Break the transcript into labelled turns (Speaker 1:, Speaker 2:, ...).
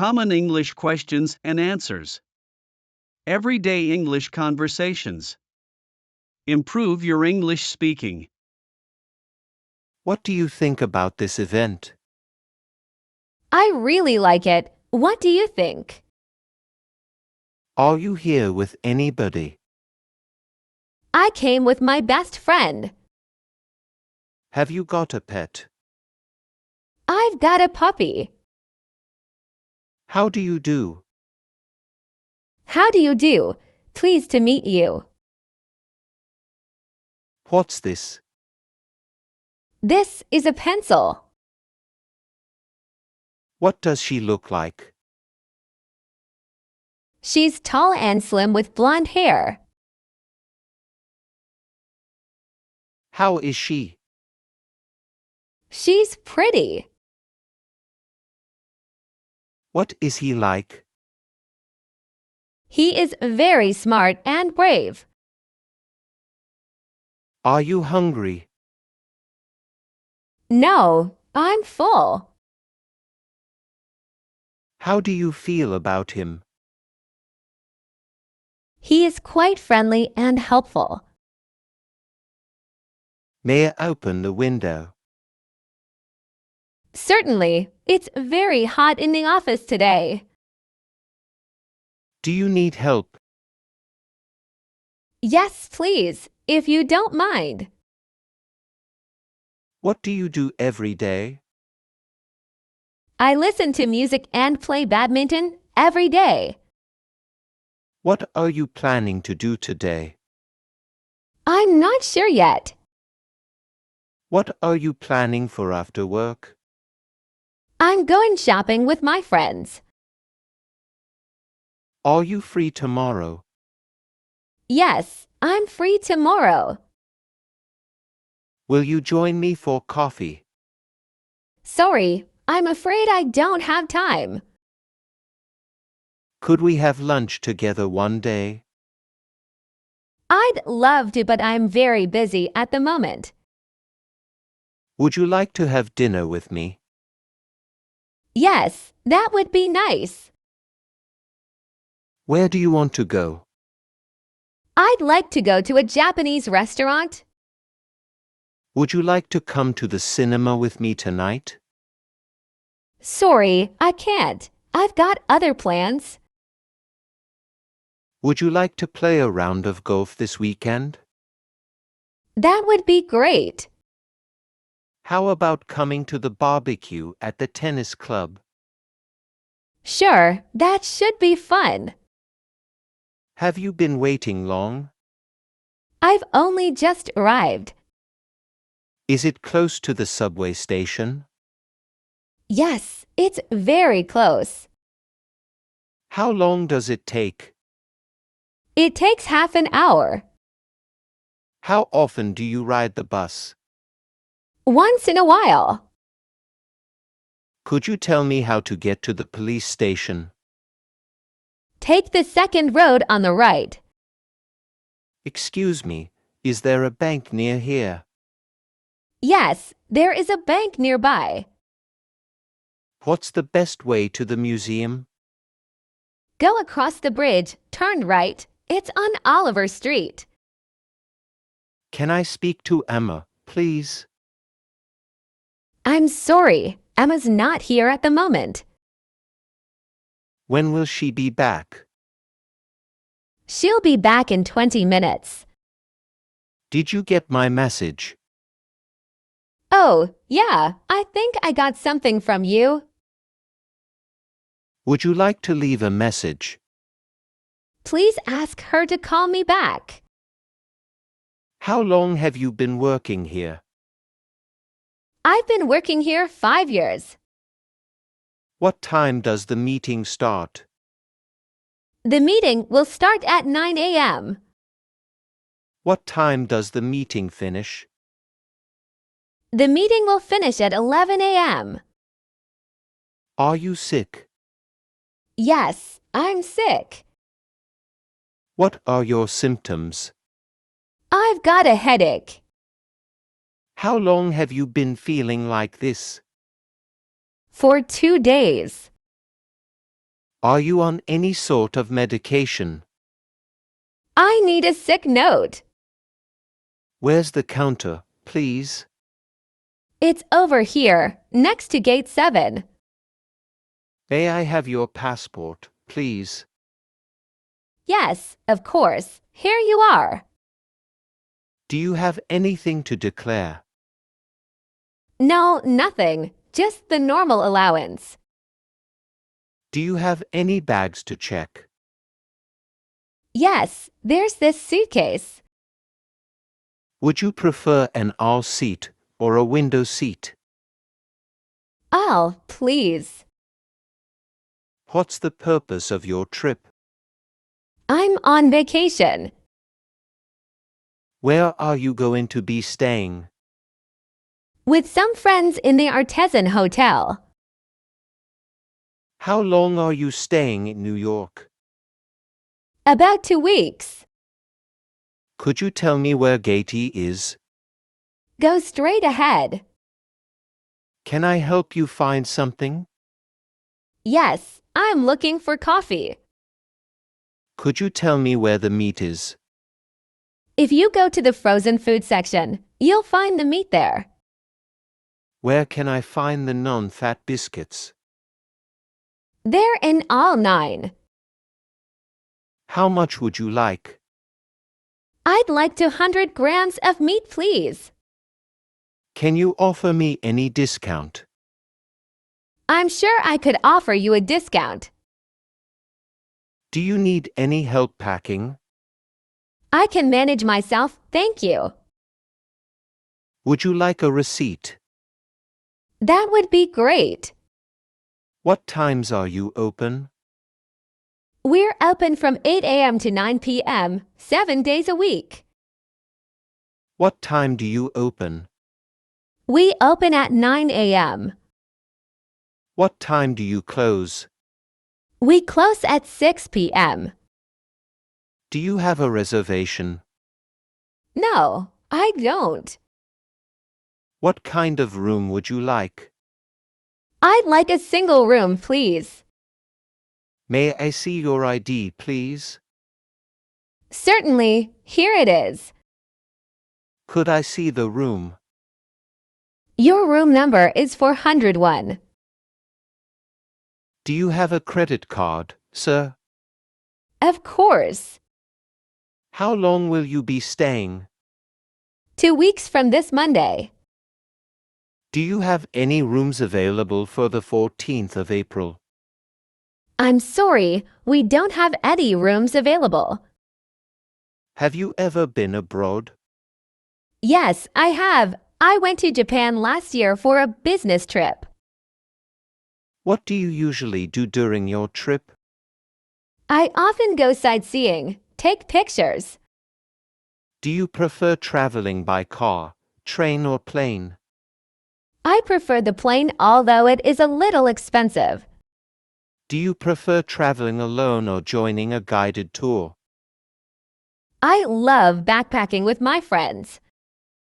Speaker 1: Common English questions and answers. Everyday English conversations. Improve your English speaking.
Speaker 2: What do you think about this event?
Speaker 3: I really like it. What do you think?
Speaker 2: Are you here with anybody?
Speaker 3: I came with my best friend.
Speaker 2: Have you got a pet?
Speaker 3: I've got a puppy.
Speaker 2: How do you do?
Speaker 3: How do you do? Pleased to meet you.
Speaker 2: What's this?
Speaker 3: This is a pencil.
Speaker 2: What does she look like?
Speaker 3: She's tall and slim with blonde hair.
Speaker 2: How is she?
Speaker 3: She's pretty.
Speaker 2: What is he like?
Speaker 3: He is very smart and brave.
Speaker 2: Are you hungry?
Speaker 3: No, I'm full.
Speaker 2: How do you feel about him?
Speaker 3: He is quite friendly and helpful.
Speaker 2: May I open the window?
Speaker 3: Certainly, it's very hot in the office today.
Speaker 2: Do you need help?
Speaker 3: Yes, please, if you don't mind.
Speaker 2: What do you do every day?
Speaker 3: I listen to music and play badminton every day.
Speaker 2: What are you planning to do today?
Speaker 3: I'm not sure yet.
Speaker 2: What are you planning for after work?
Speaker 3: I'm going shopping with my friends.
Speaker 2: Are you free tomorrow?
Speaker 3: Yes, I'm free tomorrow.
Speaker 2: Will you join me for coffee?
Speaker 3: Sorry, I'm afraid I don't have time.
Speaker 2: Could we have lunch together one day?
Speaker 3: I'd love to, but I'm very busy at the moment.
Speaker 2: Would you like to have dinner with me?
Speaker 3: Yes, that would be nice.
Speaker 2: Where do you want to go?
Speaker 3: I'd like to go to a Japanese restaurant.
Speaker 2: Would you like to come to the cinema with me tonight?
Speaker 3: Sorry, I can't. I've got other plans.
Speaker 2: Would you like to play a round of golf this weekend?
Speaker 3: That would be great.
Speaker 2: How about coming to the barbecue at the tennis club?
Speaker 3: Sure, that should be fun.
Speaker 2: Have you been waiting long?
Speaker 3: I've only just arrived.
Speaker 2: Is it close to the subway station?
Speaker 3: Yes, it's very close.
Speaker 2: How long does it take?
Speaker 3: It takes half an hour.
Speaker 2: How often do you ride the bus?
Speaker 3: Once in a while.
Speaker 2: Could you tell me how to get to the police station?
Speaker 3: Take the second road on the right.
Speaker 2: Excuse me, is there a bank near here?
Speaker 3: Yes, there is a bank nearby.
Speaker 2: What's the best way to the museum?
Speaker 3: Go across the bridge, turn right. It's on Oliver Street.
Speaker 2: Can I speak to Emma, please?
Speaker 3: I'm sorry, Emma's not here at the moment.
Speaker 2: When will she be back?
Speaker 3: She'll be back in 20 minutes.
Speaker 2: Did you get my message?
Speaker 3: Oh, yeah, I think I got something from you.
Speaker 2: Would you like to leave a message?
Speaker 3: Please ask her to call me back.
Speaker 2: How long have you been working here?
Speaker 3: I've been working here 5 years.
Speaker 2: What time does the meeting start?
Speaker 3: The meeting will start at 9 a.m.
Speaker 2: What time does the meeting finish?
Speaker 3: The meeting will finish at 11 a.m.
Speaker 2: Are you sick?
Speaker 3: Yes, I'm sick.
Speaker 2: What are your symptoms?
Speaker 3: I've got a headache.
Speaker 2: How long have you been feeling like this?
Speaker 3: For 2 days.
Speaker 2: Are you on any sort of medication?
Speaker 3: I need a sick note.
Speaker 2: Where's the counter, please?
Speaker 3: It's over here, next to gate 7.
Speaker 2: May I have your passport, please?
Speaker 3: Yes, of course. Here you are.
Speaker 2: Do you have anything to declare?
Speaker 3: No, nothing. Just the normal allowance.
Speaker 2: Do you have any bags to check?
Speaker 3: Yes, there's this suitcase.
Speaker 2: Would you prefer an aisle seat or a window seat?
Speaker 3: Oh, please.
Speaker 2: What's the purpose of your trip?
Speaker 3: I'm on vacation.
Speaker 2: Where are you going to be staying?
Speaker 3: With some friends in the Artisan Hotel.
Speaker 2: How long are you staying in New York?
Speaker 3: About 2 weeks.
Speaker 2: Could you tell me where Gate E is?
Speaker 3: Go straight ahead.
Speaker 2: Can I help you find something?
Speaker 3: Yes, I'm looking for coffee.
Speaker 2: Could you tell me where the meat is?
Speaker 3: If you go to the frozen food section, you'll find the meat there.
Speaker 2: Where can I find the non-fat biscuits?
Speaker 3: They're in all 9.
Speaker 2: How much would you like?
Speaker 3: I'd like 200 grams of meat, please.
Speaker 2: Can you offer me any discount?
Speaker 3: I'm sure I could offer you a discount.
Speaker 2: Do you need any help packing?
Speaker 3: I can manage myself, thank you.
Speaker 2: Would you like a receipt?
Speaker 3: That would be great.
Speaker 2: What times are you open?
Speaker 3: We're open from 8 a.m. to 9 p.m., 7 days a week.
Speaker 2: What time do you open?
Speaker 3: We open at 9 a.m.
Speaker 2: What time do you close?
Speaker 3: We close at 6 p.m.
Speaker 2: Do you have a reservation?
Speaker 3: No, I don't.
Speaker 2: What kind of room would you like?
Speaker 3: I'd like a single room, please.
Speaker 2: May I see your ID, please?
Speaker 3: Certainly, here it is.
Speaker 2: Could I see the room?
Speaker 3: Your room number is 401.
Speaker 2: Do you have a credit card, sir?
Speaker 3: Of course.
Speaker 2: How long will you be staying?
Speaker 3: 2 weeks from this Monday.
Speaker 2: Do you have any rooms available for the 14th of April?
Speaker 3: I'm sorry, we don't have any rooms available.
Speaker 2: Have you ever been abroad?
Speaker 3: Yes, I have. I went to Japan last year for a business trip.
Speaker 2: What do you usually do during your trip?
Speaker 3: I often go sightseeing, take pictures.
Speaker 2: Do you prefer traveling by car, train or plane?
Speaker 3: I prefer the plane, although it is a little expensive.
Speaker 2: Do you prefer traveling alone or joining a guided tour?
Speaker 3: I love backpacking with my friends.